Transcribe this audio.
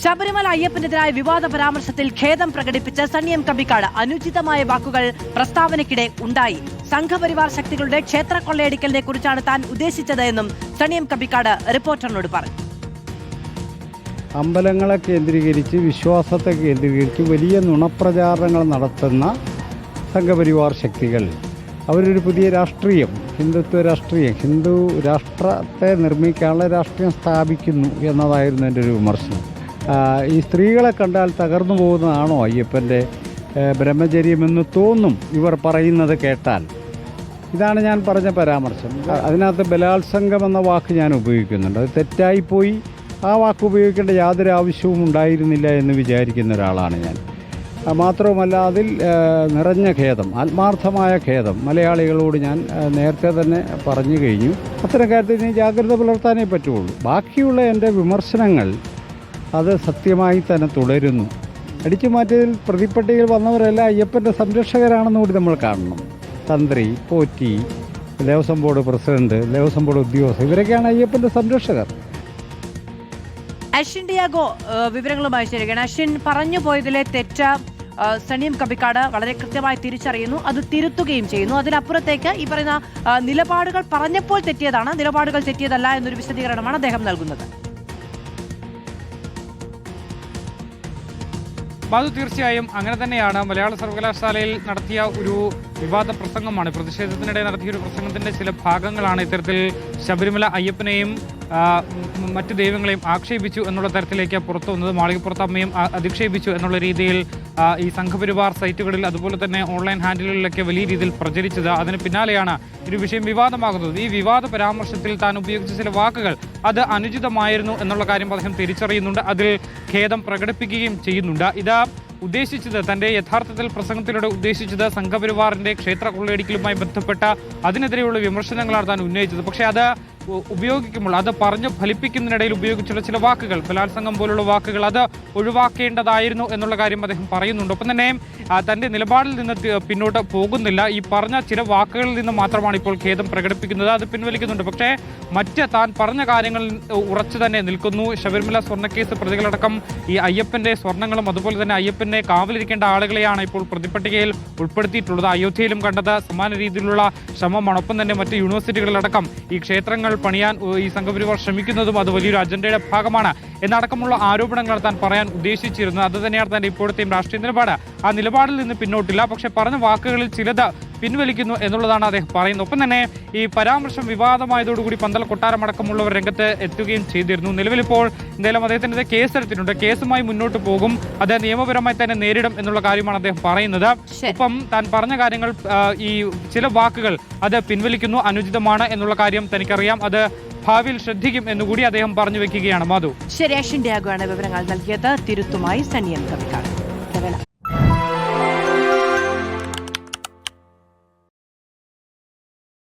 ശബരിമല അയ്യപ്പനെതിരായ വിവാദ പരാമർശത്തിൽ ഖേദം പ്രകടിപ്പിച്ച സണ്ണി എം കബിക്കാട് അനുചിതമായ വാക്കുകൾ പ്രസ്താവനയ്ക്കിടെ ഉണ്ടായി. സംഘപരിവാർ ശക്തികളുടെ ക്ഷേത്ര കൊള്ളയടിക്കലിനെ കുറിച്ചാണ് താൻ ഉദ്ദേശിച്ചത് എന്നും സണ്ണി എം കബിക്കാട് റിപ്പോർട്ടറിനോട് പറഞ്ഞു. അമ്പലങ്ങളെ കേന്ദ്രീകരിച്ച്, വിശ്വാസത്തെ കേന്ദ്രീകരിച്ച് വലിയ നുണപ്രചാരണങ്ങൾ നടത്തുന്ന സംഘപരിവാർ ശക്തികൾ അവരൊരു പുതിയ രാഷ്ട്രീയം, ഹിന്ദുത്വ രാഷ്ട്രീയം, ഹിന്ദു രാഷ്ട്രത്തെ നിർമ്മിക്കാനുള്ള രാഷ്ട്രീയം സ്ഥാപിക്കുന്നു എന്നതായിരുന്നു എൻ്റെ ഒരു വിമർശനം. ഈ സ്ത്രീകളെ കണ്ടാൽ തകർന്നു പോകുന്നതാണോ അയ്യപ്പൻ്റെ ബ്രഹ്മചര്യമെന്ന് തോന്നും ഇവർ പറയുന്നത് കേട്ടാൽ. ഇതാണ് ഞാൻ പറഞ്ഞ പരാമർശം. അതിനകത്ത് ബലാത്സംഗം എന്ന വാക്ക് ഞാൻ ഉപയോഗിക്കുന്നുണ്ട്. അത് തെറ്റായിപ്പോയി. ആ വാക്ക് ഉപയോഗിക്കേണ്ട യാതൊരു ആവശ്യവും ഉണ്ടായിരുന്നില്ല എന്ന് വിചാരിക്കുന്ന ഒരാളാണ് ഞാൻ. മാത്രവുമല്ല, അതിൽ നിറഞ്ഞ ഖേദം, ആത്മാർത്ഥമായ ഖേദം മലയാളികളോട് ഞാൻ നേരത്തെ തന്നെ പറഞ്ഞു കഴിഞ്ഞു. അത്തരം കാര്യത്തിൽ ഇനി ജാഗ്രത പുലർത്താനേ പറ്റുള്ളൂ. ബാക്കിയുള്ള എൻ്റെ വിമർശനങ്ങൾ അത് സത്യമായി തന്നെ തുടരുന്നു. അടിച്ചു മാറ്റിയതിൽ പ്രതിപ്പട്ടികയിൽ വന്നവരെല്ലാം അയ്യപ്പൻ്റെ സംരക്ഷകരാണെന്ന് കൂടി നമ്മൾ കാണണം. തന്ത്രി, Potti, Devaswom board president, Devaswom board ഉദ്യോഗസ്ഥർ, ഇവരൊക്കെയാണ് അയ്യപ്പൻ്റെ സംരക്ഷകർ. അശ്വിൻ ഡിയാഗോ വിവരങ്ങളുമായി ചേരുകയാണ്. അശ്വിൻ, പറഞ്ഞു പോയതിലെ തെറ്റ് സണ്ണി എം കബിക്കാട് വളരെ കൃത്യമായി തിരിച്ചറിയുന്നു, അത് തിരുത്തുകയും ചെയ്യുന്നു. അതിനപ്പുറത്തേക്ക് ഈ പറയുന്ന നിലപാടുകൾ പറഞ്ഞപ്പോൾ തെറ്റിയതാണ്, നിലപാടുകൾ തെറ്റിയതല്ല എന്നൊരു വിശദീകരണമാണ് അദ്ദേഹം നൽകുന്നത്. ബാദു, തീർച്ചയായും അങ്ങനെ തന്നെയാണ്. മലയാള സർവകലാശാലയിൽ നടത്തിയ ഒരു വിവാദ പ്രസംഗമാണ്, പ്രതിഷേധത്തിനിടെ നടത്തിയ ഒരു പ്രസംഗത്തിന്റെ ചില ഭാഗങ്ങളാണ് ഇത്തരത്തിൽ ശബരിമല അയ്യപ്പനെയും മറ്റു ദൈവങ്ങളെയും ആക്ഷേപിച്ചു എന്നുള്ള തരത്തിലേക്ക് പുറത്തു വന്നത്. മാളികപ്പുറത്ത് അമ്മയും അധിക്ഷേപിച്ചു എന്നുള്ള രീതിയിൽ ഈ സംഘപരിവാർ സൈറ്റുകളിൽ അതുപോലെ തന്നെ ഓൺലൈൻ ഹാൻഡിലുകളിലൊക്കെ വലിയ രീതിയിൽ പ്രചരിച്ചത്. അതിന് പിന്നാലെയാണ് ഒരു വിഷയം വിവാദമാകുന്നത്. ഈ വിവാദ പരാമർശത്തിൽ താൻ ഉപയോഗിച്ച ചില വാക്കുകൾ അത് അനുചിതമായിരുന്നു എന്നുള്ള കാര്യം അദ്ദേഹം തിരിച്ചറിയുന്നുണ്ട്. അതിൽ ഖേദം പ്രകടിപ്പിക്കുകയും ചെയ്യുന്നുണ്ട്. ഇത് ഉദ്ദേശിച്ചത്, തന്റെ യഥാർത്ഥത്തിൽ പ്രസംഗത്തിലൂടെ ഉദ്ദേശിച്ചത് സംഘപരിവാറിന്റെ ക്ഷേത്ര കൊള്ളയടിക്കലുമായി ബന്ധപ്പെട്ട അതിനെതിരെയുള്ള വിമർശനങ്ങളാണ് താൻ ഉന്നയിച്ചത്. പക്ഷേ അത് ഉപയോഗിക്കുമ്പോൾ, അത് പറഞ്ഞ് ഫലിപ്പിക്കുന്നതിനിടയിൽ ഉപയോഗിച്ചുള്ള ചില വാക്കുകൾ, ബലാത്സംഗം പോലുള്ള വാക്കുകൾ, അത് ഒഴിവാക്കേണ്ടതായിരുന്നു എന്നുള്ള കാര്യം അദ്ദേഹം പറയുന്നുണ്ട്. ഒപ്പം തന്നെ തന്റെ നിലപാടിൽ നിന്ന് പിന്നോട്ട് പോകുന്നില്ല. ഈ പറഞ്ഞ ചില വാക്കുകളിൽ നിന്ന് മാത്രമാണ് ഇപ്പോൾ ഖേദം പ്രകടിപ്പിക്കുന്നത്, അത് പിൻവലിക്കുന്നുണ്ട്. പക്ഷേ മറ്റ് താൻ പറഞ്ഞ കാര്യങ്ങളിൽ ഉറച്ചു തന്നെ നിൽക്കുന്നു. ശബരിമല സ്വർണ്ണക്കേസ് പ്രതികളടക്കം ഈ അയ്യപ്പന്റെ സ്വർണ്ണങ്ങളും അതുപോലെ തന്നെ അയ്യപ്പനെ കാവലിരിക്കേണ്ട ആളുകളെയാണ് ഇപ്പോൾ പ്രതിപട്ടികയിൽ ഉൾപ്പെടുത്തിയിട്ടുള്ളത്. അയോധ്യയിലും കണ്ടത് സമാന രീതിയിലുള്ള ശ്രമമാണ്. ഒപ്പം തന്നെ മറ്റ് യൂണിവേഴ്സിറ്റികളിലടക്കം ഈ ക്ഷേത്രങ്ങൾ പണിയാൻ ഈ സംഘപരിവാർ ശ്രമിക്കുന്നതും അത് വലിയൊരു അജണ്ടയുടെ ഭാഗമാണ് എന്നടക്കമുള്ള ആരോപണങ്ങൾ താൻ പറയാൻ ഉദ്ദേശിച്ചിരുന്നത്. അത് തന്നെയാണ് തന്റെ ഇപ്പോഴത്തെയും രാഷ്ട്രീയ നിലപാട്. ആ നിലപാടിൽ നിന്ന് പിന്നോട്ടില്ല. പക്ഷെ പറഞ്ഞ വാക്കുകളിൽ ചിലത് പിൻവലിക്കുന്നു എന്നുള്ളതാണ് അദ്ദേഹം പറയുന്നത്. ഒപ്പം തന്നെ ഈ പരാമർശം വിവാദമായതോടുകൂടി പന്തൽ കൊട്ടാരമടക്കമുള്ളവർ രംഗത്ത് എത്തുകയും ചെയ്തിരുന്നു. നിലവിലിപ്പോൾ എന്തായാലും അദ്ദേഹത്തിനെതിരെ കേസെടുത്തിട്ടുണ്ട്. കേസുമായി മുന്നോട്ട് പോകും, അത് നിയമപരമായി തന്നെ നേരിടും എന്നുള്ള കാര്യമാണ് അദ്ദേഹം പറയുന്നത്. ഒപ്പം താൻ പറഞ്ഞ കാര്യങ്ങൾ, ഈ ചില വാക്കുകൾ അത് പിൻവലിക്കുന്നു, അനുചിതമാണ് എന്നുള്ള കാര്യം തനിക്കറിയാം, അത് ഭാവിയിൽ ശ്രദ്ധിക്കും എന്നുകൂടി അദ്ദേഹം പറഞ്ഞു വെക്കുകയാണ്. മാധു, ശരി, അശ്വിൻ ഡിയാഗോ ആണ് വിവരങ്ങൾ നൽകിയത്. തിരുത്തുമായി സണ്ണി എം കബിക്കാട്.